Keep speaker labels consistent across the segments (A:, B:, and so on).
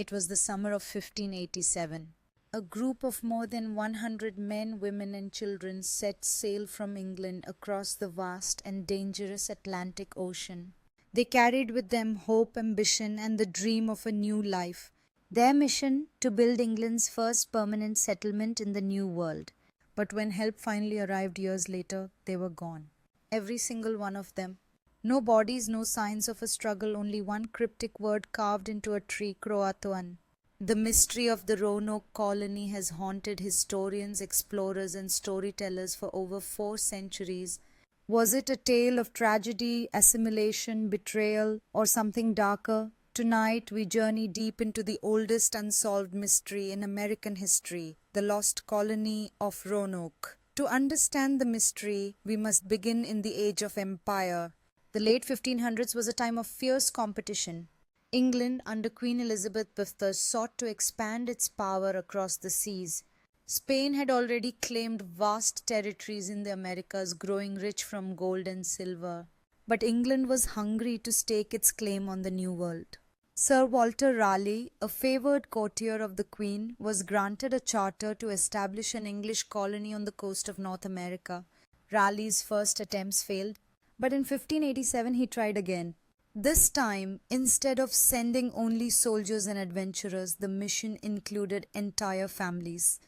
A: It was the summer of 1587. A group of more than 100 men, women, and children set sail from England across the vast and dangerous Atlantic Ocean. They carried with them hope, ambition, and the dream of a new life. Their mission to build England's first permanent settlement in the New World. But when help finally arrived years later, they were gone. Every single one of them. No bodies, no signs of a struggle, only one cryptic word carved into a tree, CROATOAN. The mystery of the Roanoke colony has haunted historians, explorers, and storytellers for over 4 centuries. Was it a tale of tragedy, assimilation, betrayal, or something darker? Tonight we journey deep into the oldest unsolved mystery in American history, the lost colony of Roanoke. To understand the mystery, we must begin in the Age of Empire. The late 1500s was a time of fierce competition. England, under Queen Elizabeth I, sought to expand its power across the seas. Spain had already claimed vast territories in the Americas, growing rich from gold and silver. But England was hungry to stake its claim on the New World. Sir Walter Raleigh, a favoured courtier of the Queen, was granted a charter to establish an English colony on the coast of North America. Raleigh's first attempts failed, but in 1587 he tried again. This time, instead of sending only soldiers and adventurers, the mission included entire families.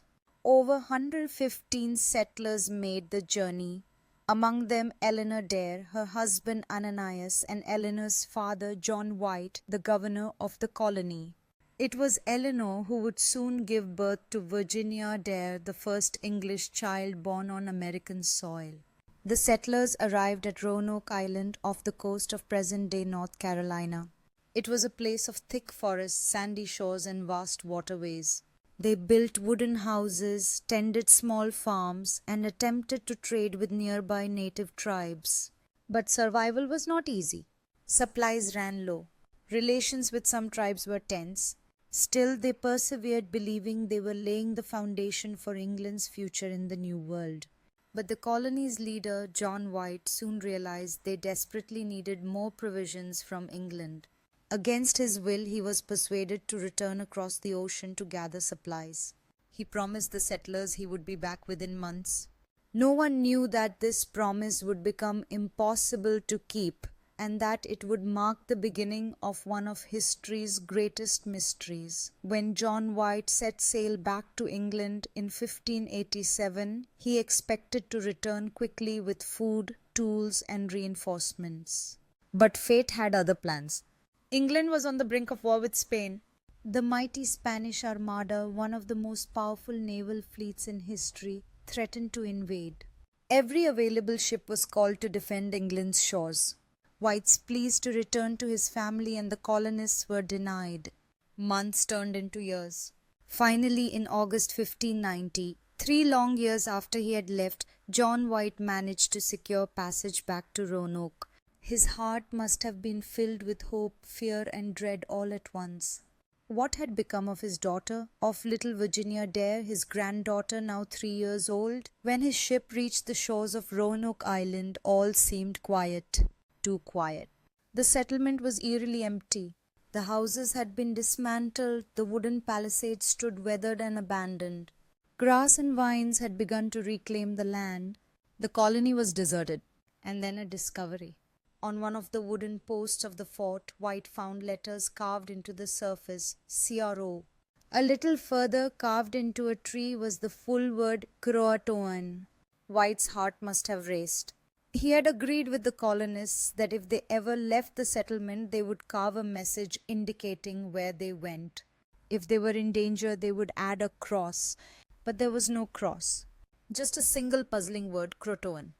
A: Over 115 settlers made the journey, among them Eleanor Dare, her husband Ananias, and Eleanor's father John White, the governor of the colony. It was Eleanor who would soon give birth to Virginia Dare, the first English child born on American soil. The settlers arrived at Roanoke Island off the coast of present-day North Carolina. It was a place of thick forests, sandy shores, and vast waterways. They built wooden houses, tended small farms, and attempted to trade with nearby native tribes. But survival was not easy. Supplies ran low. Relations with some tribes were tense. Still, they persevered, believing they were laying the foundation for England's future in the New World. But the colony's leader, John White, soon realized they desperately needed more provisions from England. Against his will, he was persuaded to return across the ocean to gather supplies. He promised the settlers he would be back within months. No one knew that this promise would become impossible to keep, and that it would mark the beginning of one of history's greatest mysteries. When John White set sail back to England in 1587, he expected to return quickly with food, tools, and reinforcements. But fate had other plans. England was on the brink of war with Spain. The mighty Spanish Armada, one of the most powerful naval fleets in history, threatened to invade. Every available ship was called to defend England's shores. White's pleas to return to his family and the colonists were denied. Months turned into years. Finally, in August 1590, 3 long years after he had left, John White managed to secure passage back to Roanoke. His heart must have been filled with hope, fear, and dread all at once. What had become of his daughter, of little Virginia Dare, his granddaughter now 3 years old? When his ship reached the shores of Roanoke Island, all seemed quiet. Too quiet. The settlement was eerily empty. The houses had been dismantled, the wooden palisades stood weathered and abandoned. Grass and vines had begun to reclaim the land. The colony was deserted. And then a discovery. On one of the wooden posts of the fort, White found letters carved into the surface, CRO. A little further, carved into a tree, was the full word CROATOAN. White's heart must have raced. He had agreed with the colonists that if they ever left the settlement, they would carve a message indicating where they went. If they were in danger, they would add a cross. But there was no cross. Just a single puzzling word, CROATOAN.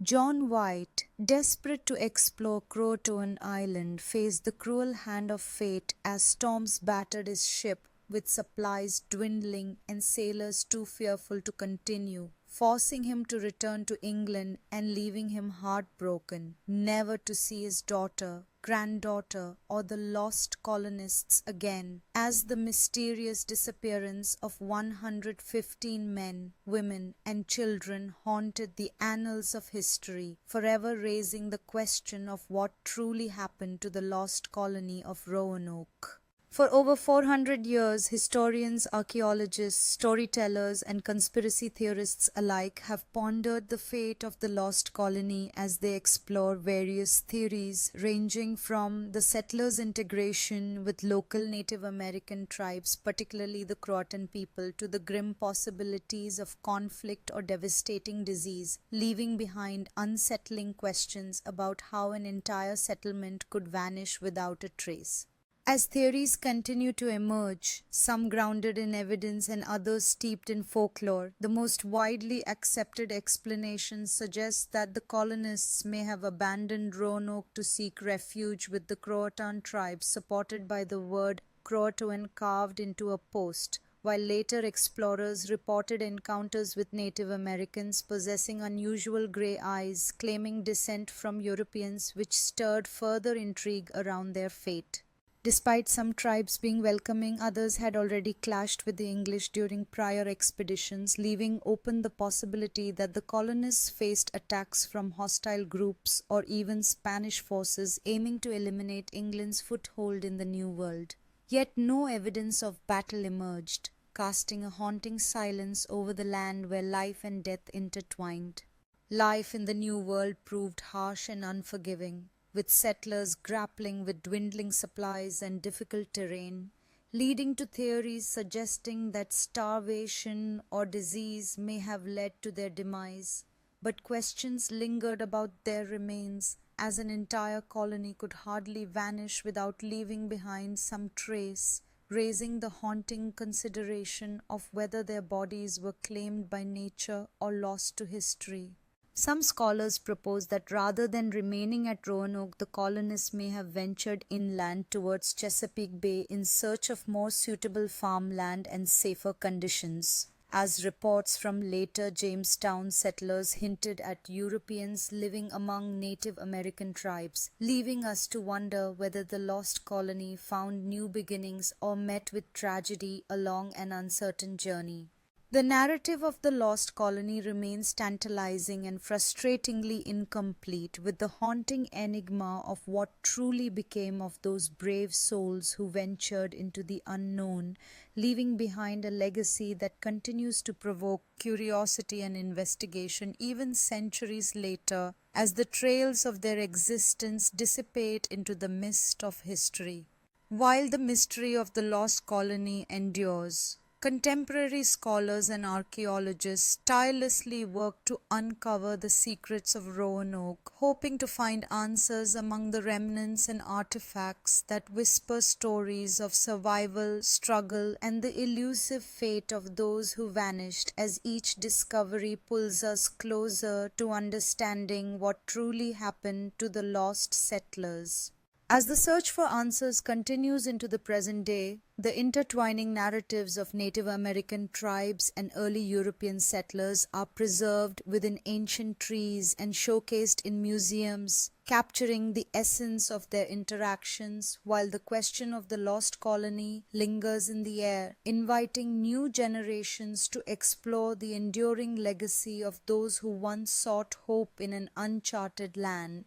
A: John White, desperate to explore CROATOAN Island, faced the cruel hand of fate as storms battered his ship, with supplies dwindling and sailors too fearful to continue, forcing him to return to England and leaving him heartbroken, never to see his daughter granddaughter, or the lost colonists again, as the mysterious disappearance of 115 men, women, and children haunted the annals of history, forever raising the question of what truly happened to the lost colony of Roanoke. For over 400 years, historians, archaeologists, storytellers, and conspiracy theorists alike have pondered the fate of the lost colony as they explore various theories ranging from the settlers' integration with local Native American tribes, particularly the Croatan people, to the grim possibilities of conflict or devastating disease, leaving behind unsettling questions about how an entire settlement could vanish without a trace. As theories continue to emerge, some grounded in evidence and others steeped in folklore, the most widely accepted explanation suggests that the colonists may have abandoned Roanoke to seek refuge with the Croatan tribes, supported by the word CROATOAN carved into a post, while later explorers reported encounters with Native Americans possessing unusual gray eyes, claiming descent from Europeans, which stirred further intrigue around their fate. Despite some tribes being welcoming, others had already clashed with the English during prior expeditions, leaving open the possibility that the colonists faced attacks from hostile groups or even Spanish forces aiming to eliminate England's foothold in the New World. Yet no evidence of battle emerged, casting a haunting silence over the land where life and death intertwined. Life in the New World proved harsh and unforgiving, with settlers grappling with dwindling supplies and difficult terrain, leading to theories suggesting that starvation or disease may have led to their demise. But questions lingered about their remains, as an entire colony could hardly vanish without leaving behind some trace, raising the haunting consideration of whether their bodies were claimed by nature or lost to history. Some scholars propose that rather than remaining at Roanoke, the colonists may have ventured inland towards Chesapeake Bay in search of more suitable farmland and safer conditions, as reports from later Jamestown settlers hinted at Europeans living among Native American tribes, leaving us to wonder whether the lost colony found new beginnings or met with tragedy along an uncertain journey. The narrative of the lost colony remains tantalizing and frustratingly incomplete, with the haunting enigma of what truly became of those brave souls who ventured into the unknown, leaving behind a legacy that continues to provoke curiosity and investigation even centuries later, as the trails of their existence dissipate into the mist of history. While the mystery of the lost colony endures, contemporary scholars and archaeologists tirelessly work to uncover the secrets of Roanoke, hoping to find answers among the remnants and artifacts that whisper stories of survival, struggle, and the elusive fate of those who vanished, as each discovery pulls us closer to understanding what truly happened to the lost settlers. As the search for answers continues into the present day, the intertwining narratives of Native American tribes and early European settlers are preserved within ancient trees and showcased in museums, capturing the essence of their interactions, while the question of the lost colony lingers in the air, inviting new generations to explore the enduring legacy of those who once sought hope in an uncharted land.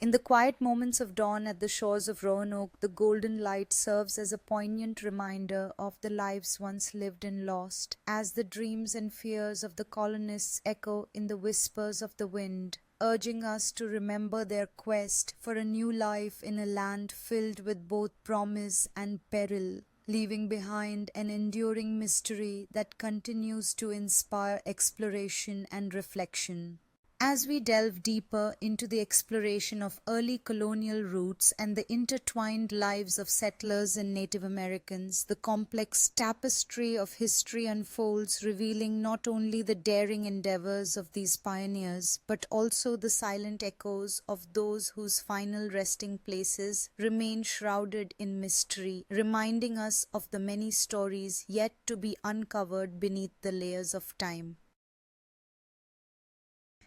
A: In the quiet moments of dawn at the shores of Roanoke, the golden light serves as a poignant reminder of the lives once lived and lost, as the dreams and fears of the colonists echo in the whispers of the wind, urging us to remember their quest for a new life in a land filled with both promise and peril, leaving behind an enduring mystery that continues to inspire exploration and reflection. As we delve deeper into the exploration of early colonial roots and the intertwined lives of settlers and Native Americans, the complex tapestry of history unfolds, revealing not only the daring endeavors of these pioneers, but also the silent echoes of those whose final resting places remain shrouded in mystery, reminding us of the many stories yet to be uncovered beneath the layers of time.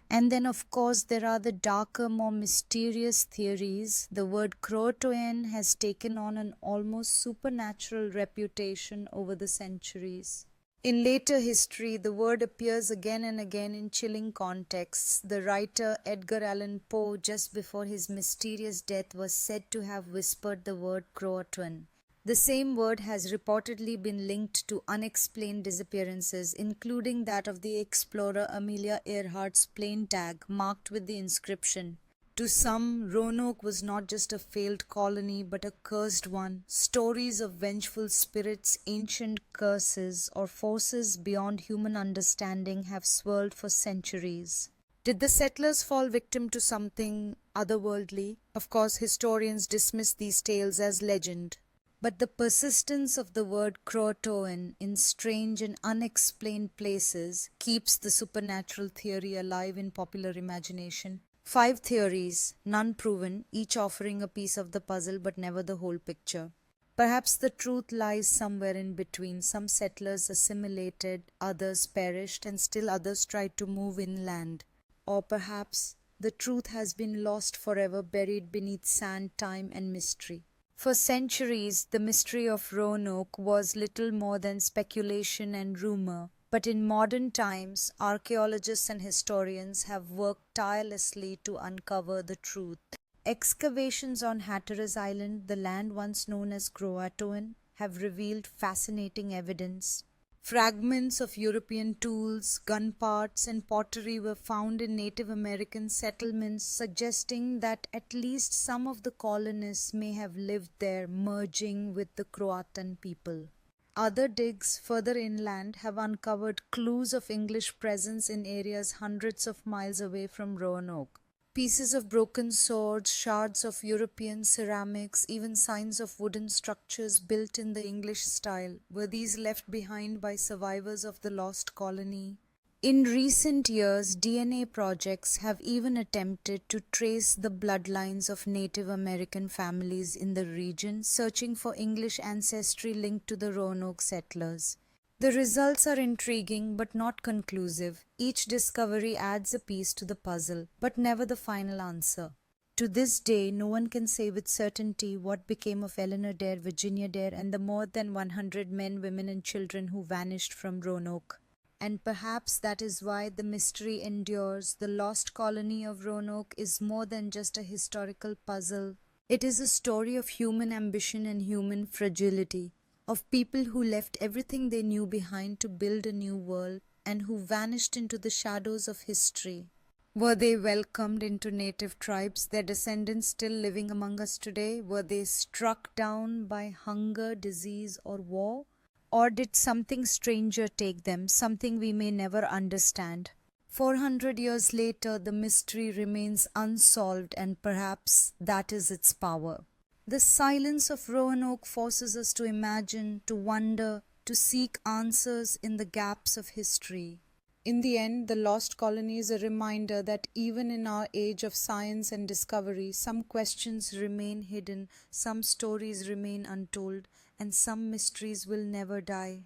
A: And then, of course, there are the darker, more mysterious theories. The word CROATOAN has taken on an almost supernatural reputation over the centuries. In later history, the word appears again and again in chilling contexts. The writer Edgar Allan Poe, just before his mysterious death, was said to have whispered the word Croatoan. The same word has reportedly been linked to unexplained disappearances, including that of the explorer Amelia Earhart's plane tag marked with the inscription, "To some, Roanoke was not just a failed colony but a cursed one. Stories of vengeful spirits, ancient curses, or forces beyond human understanding have swirled for centuries." Did the settlers fall victim to something otherworldly? Of course, historians dismiss these tales as legend. But the persistence of the word Croatoan in strange and unexplained places keeps the supernatural theory alive in popular imagination. 5 theories, none proven, each offering a piece of the puzzle but never the whole picture. Perhaps the truth lies somewhere in between. Some settlers assimilated, others perished, and still others tried to move inland. Or perhaps the truth has been lost forever, buried beneath sand, time, and mystery. For centuries, the mystery of Roanoke was little more than speculation and rumor. But in modern times, archaeologists and historians have worked tirelessly to uncover the truth. Excavations on Hatteras Island, the land once known as CROATOAN, have revealed fascinating evidence. Fragments of European tools, gun parts, and pottery were found in Native American settlements, suggesting that at least some of the colonists may have lived there, merging with the Croatan people. Other digs further inland have uncovered clues of English presence in areas hundreds of miles away from Roanoke. Pieces of broken swords, shards of European ceramics, even signs of wooden structures built in the English style. Were these left behind by survivors of the lost colony? In recent years, DNA projects have even attempted to trace the bloodlines of Native American families in the region, searching for English ancestry linked to the Roanoke settlers. The results are intriguing but not conclusive. Each discovery adds a piece to the puzzle, but never the final answer. To this day, no one can say with certainty what became of Eleanor Dare, Virginia Dare, and the more than 100 men, women, and children who vanished from Roanoke. And perhaps that is why the mystery endures. The lost colony of Roanoke is more than just a historical puzzle. It is a story of human ambition and human fragility, of people who left everything they knew behind to build a new world and who vanished into the shadows of history. Were they welcomed into native tribes, their descendants still living among us today? Were they struck down by hunger, disease, or war? Or did something stranger take them, something we may never understand? 400 years later, the mystery remains unsolved, and perhaps that is its power. The silence of Roanoke forces us to imagine, to wonder, to seek answers in the gaps of history. In the end, the lost colony is a reminder that even in our age of science and discovery, some questions remain hidden, some stories remain untold, and some mysteries will never die.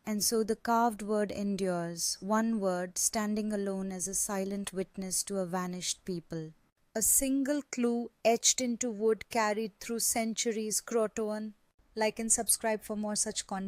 A: And so the carved word endures, one word standing alone as a silent witness to a vanished people. A single clue etched into wood carried through centuries. CROATOAN. Like and subscribe for more such content.